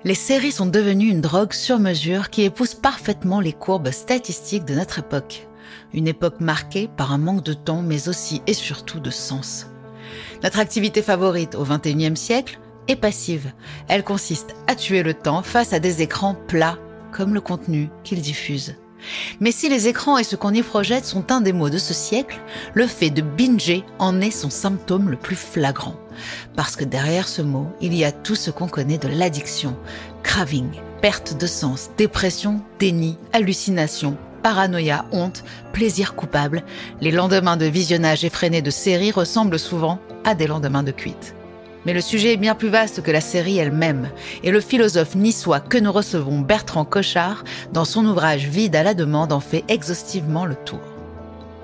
Les séries sont devenues une drogue sur mesure qui épouse parfaitement les courbes statistiques de notre époque. Une époque marquée par un manque de temps, mais aussi et surtout de sens. Notre activité favorite au XXIe siècle est passive. Elle consiste à tuer le temps face à des écrans plats, comme le contenu qu'ils diffusent. Mais si les écrans et ce qu'on y projette sont un des maux de ce siècle, le fait de binger en est son symptôme le plus flagrant. Parce que derrière ce mot, il y a tout ce qu'on connaît de l'addiction. Craving, perte de sens, dépression, déni, hallucination, paranoïa, honte, plaisir coupable. Les lendemains de visionnage effréné de séries ressemblent souvent à des lendemains de cuite. Mais le sujet est bien plus vaste que la série elle-même, et le philosophe niçois que nous recevons, Bertrand Cochard, dans son ouvrage Vide à la demande, en fait exhaustivement le tour.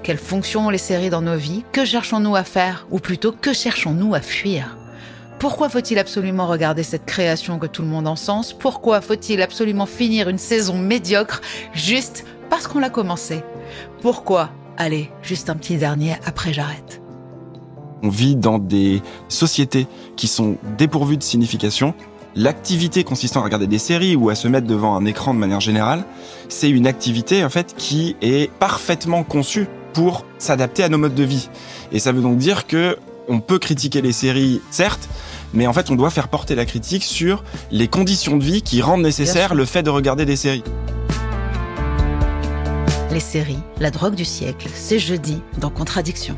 Quelle fonction ont les séries dans nos vies? Que cherchons-nous à faire? Ou plutôt, que cherchons-nous à fuir? Pourquoi faut-il absolument regarder cette création que tout le monde encense? Pourquoi faut-il absolument finir une saison médiocre juste parce qu'on l'a commencé? Pourquoi? Allez, juste un petit dernier, après j'arrête. On vit dans des sociétés qui sont dépourvues de signification. L'activité consistant à regarder des séries ou à se mettre devant un écran de manière générale, c'est une activité en fait qui est parfaitement conçue pour s'adapter à nos modes de vie. Et ça veut donc dire que on peut critiquer les séries, certes, mais en fait on doit faire porter la critique sur les conditions de vie qui rendent nécessaire le fait de regarder des séries. Les séries, la drogue du siècle, c'est jeudi dans Contradiction.